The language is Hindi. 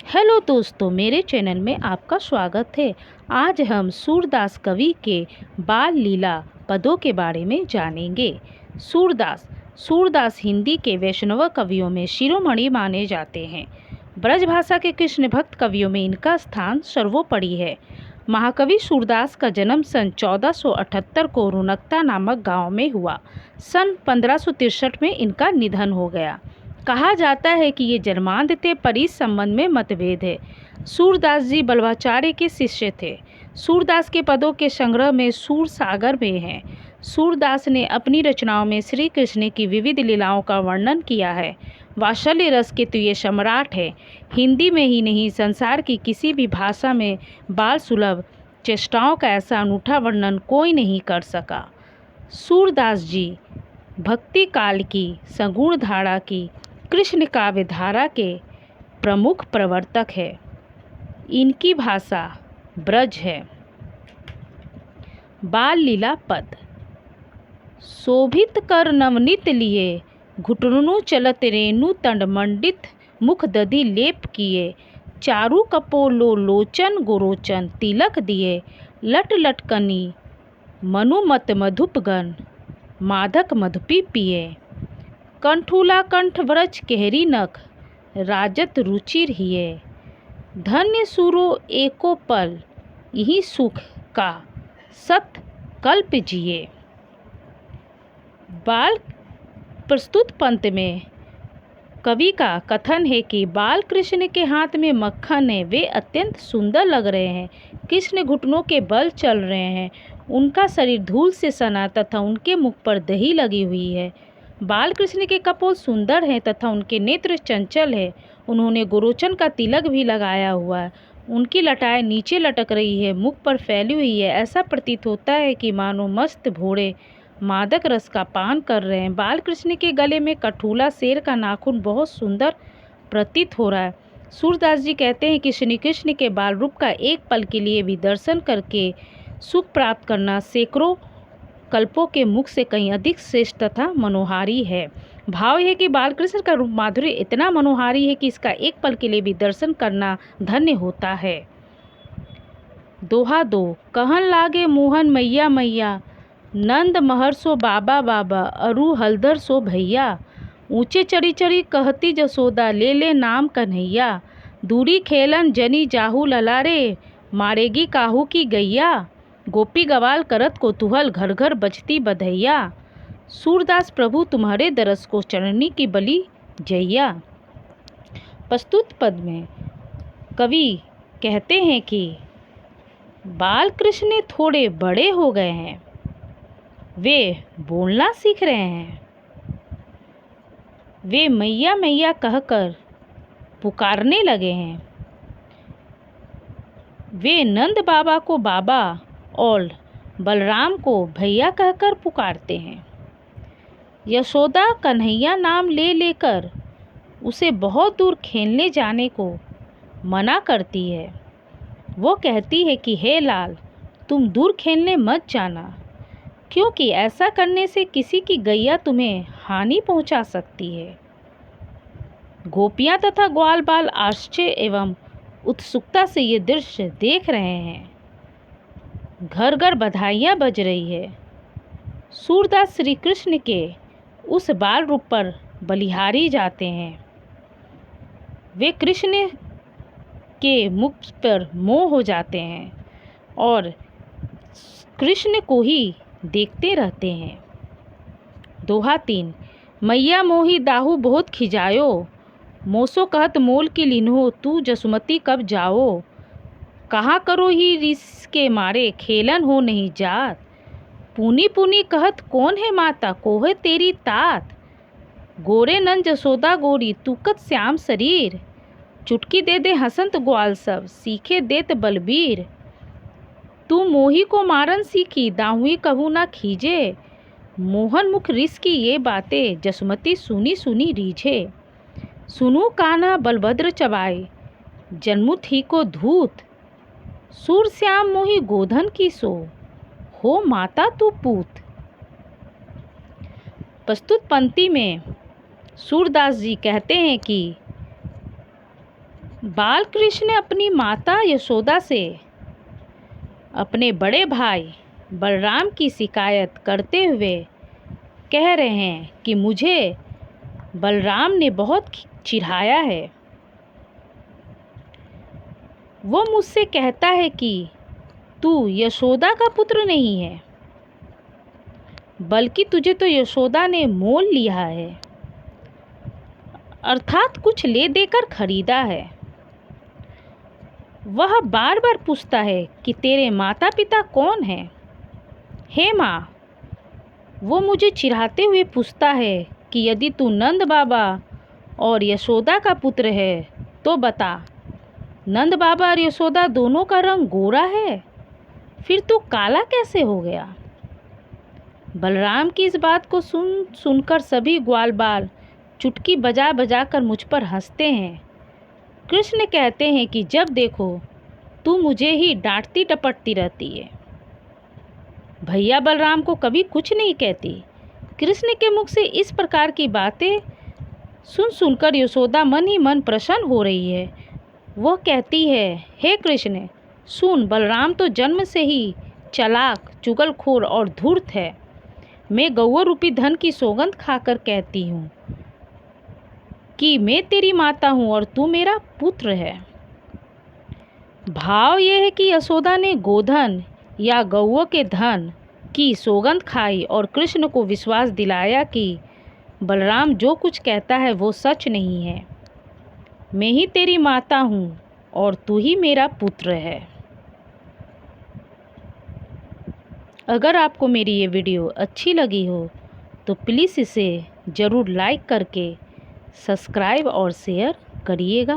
हेलो दोस्तों, मेरे चैनल में आपका स्वागत है। आज हम सूरदास कवि के बाल लीला पदों के बारे में जानेंगे। सूरदास हिंदी के वैष्णव कवियों में शिरोमणि माने जाते हैं। ब्रजभाषा के कृष्ण भक्त कवियों में इनका स्थान सर्वोपरि है। महाकवि सूरदास का जन्म सन 1478 को रुनकता नामक गांव में हुआ। सन 1563 में इनका निधन हो गया। कहा जाता है कि ये जन्मांध थे, पर इस संबंध में मतभेद है। सूरदास जी बल्लभाचार्य के शिष्य थे। सूरदास के पदों के संग्रह में सूर सागर में हैं। सूरदास ने अपनी रचनाओं में श्री कृष्ण की विविध लीलाओं का वर्णन किया है। वात्सल्य रस के तो ये सम्राट है। हिंदी में ही नहीं, संसार की किसी भी भाषा में बाल सुलभ चेष्टाओं का ऐसा अनूठा वर्णन कोई नहीं कर सका। सूरदास जी भक्ति काल की सगुण धारा की कृष्ण काव्य धारा के प्रमुख प्रवर्तक है। इनकी भाषा ब्रज है। बाल लीला पद। शोभित कर नवनीत लिए, घुटनु चलत रेणु तंड मंडित मुख दधि लेप किए, चारु कपोलो लोचन गोरोचन तिलक दिए, लट लटकनी मनुमत मधुपगन माधक मधुपी पिए, कंठूला कंठ व्रज केहरी नख राजत रुचिर हिए, धन्य सुरो एको पल यही सुख का सत कल्प जिए। बाल प्रस्तुत पंत में कवि का कथन है कि बाल कृष्ण के हाथ में मक्खन है, वे अत्यंत सुंदर लग रहे हैं। कृष्ण घुटनों के बल चल रहे हैं, उनका शरीर धूल से सना तथा उनके मुख पर दही लगी हुई है। बाल कृष्ण के कपोल सुंदर हैं तथा उनके नेत्र चंचल है। उन्होंने गोरोचन का तिलक भी लगाया हुआ है। उनकी लटाएं नीचे लटक रही है, मुख पर फैली हुई है। ऐसा प्रतीत होता है कि मानो मस्त घोड़े मादक रस का पान कर रहे हैं। बाल कृष्ण के गले में कठूला शेर का नाखून बहुत सुंदर प्रतीत हो रहा है। सूरदास जी कहते हैं कि श्री कृष्ण के बाल रूप का एक पल के लिए भी दर्शन करके सुख प्राप्त करना सैकड़ों कल्पों के मुख से कहीं अधिक श्रेष्ठ तथा मनोहारी है। भाव है कि बालकृष्ण का रूप माधुर्य इतना मनोहारी है कि इसका एक पल के लिए भी दर्शन करना धन्य होता है। दोहा दो। कहन लागे मोहन मैया मैया, नंद महर सो बाबा बाबा, अरु हलधर सो भैया, ऊंचे चढ़ी चढ़ी कहती जसोदा, ले ले नाम कन्हैया, दूरी खेलन जनी जाहू ललारे, मारेगी काहू की गैया, गोपी गवाल करत कोतूहल, घर घर बजती बधैया, सूरदास प्रभु तुम्हारे दरस को चढ़नी की बलि जैया। प्रस्तुत पद में कवि कहते हैं कि बाल कृष्ण थोड़े बड़े हो गए हैं, वे बोलना सीख रहे हैं। वे मैया मैया कहकर पुकारने लगे हैं। वे नंद बाबा को बाबा और बलराम को भैया कहकर पुकारते हैं। यशोदा कन्हैया नाम ले लेकर उसे बहुत दूर खेलने जाने को मना करती है। वो कहती है कि हे लाल, तुम दूर खेलने मत जाना, क्योंकि ऐसा करने से किसी की गैया तुम्हें हानि पहुंचा सकती है। गोपियां तथा ग्वाल बाल आश्चर्य एवं उत्सुकता से ये दृश्य देख रहे हैं। घर घर बधाइयाँ बज रही है। सूरदास श्री कृष्ण के उस बाल रूप पर बलिहारी जाते हैं। वे कृष्ण के मुख पर मोह हो जाते हैं और कृष्ण को ही देखते रहते हैं। दोहा तीन। मैया मोही दाहू बहुत खिजायो, मोसो कहत मोल की लिन्हो, तू जसुमती कब जाओ, कहाँ करो ही रिस के मारे, खेलन हो नहीं जात, पूनी पूनी कहत कौन है माता, कोहे तेरी तात, गोरे नन जसोदा गोरी तूकत श्याम शरीर, चुटकी दे दे हसंत ग्वाल सब, सीखे देत बलबीर, तू मोही को मारन सीखी, दाहुई कहू ना खीजे, मोहन मुख रिस की ये बातें, जसुमती सुनी सुनी रीझे, सुनू कान्हा बलभद्र चबाए, जन्मु थी को धूत, सूर श्याम मोही गोधन की सो, हो माता तू पूत। प्रस्तुत पंक्ति में सूरदास जी कहते हैं कि बाल कृष्ण अपनी माता यशोदा से अपने बड़े भाई बलराम की शिकायत करते हुए कह रहे हैं कि मुझे बलराम ने बहुत चिढ़ाया है। वो मुझसे कहता है कि तू यशोदा का पुत्र नहीं है, बल्कि तुझे तो यशोदा ने मोल लिया है, अर्थात कुछ ले देकर खरीदा है। वह बार बार पूछता है कि तेरे माता पिता कौन हैं? हे माँ, वो मुझे चिढ़ाते हुए पूछता है कि यदि तू नंद बाबा और यशोदा का पुत्र है तो बता, नंद बाबा और यशोदा दोनों का रंग गोरा है, फिर तू काला कैसे हो गया? बलराम की इस बात को सुनकर सभी ग्वाल बाल चुटकी बजा बजा कर मुझ पर हंसते हैं। कृष्ण कहते हैं कि जब देखो तू मुझे ही डांटती टपटती रहती है। भैया बलराम को कभी कुछ नहीं कहती। कृष्ण के मुख से इस प्रकार की बातें सुनकर यशोदा मन ही मन प्रसन्न हो रही है। वह कहती है, हे कृष्ण सुन, बलराम तो जन्म से ही चालाक, चुगलखोर और धूर्त है। मैं गौर रूपी धन की सौगंध खाकर कहती हूँ कि मैं तेरी माता हूँ और तू मेरा पुत्र है। भाव यह है कि यशोदा ने गोधन या गौओं के धन की सौगंध खाई और कृष्ण को विश्वास दिलाया कि बलराम जो कुछ कहता है वो सच नहीं है। मैं ही तेरी माता हूँ और तू ही मेरा पुत्र है। अगर आपको मेरी ये वीडियो अच्छी लगी हो तो प्लीज़ इसे ज़रूर लाइक करके सब्सक्राइब और शेयर करिएगा।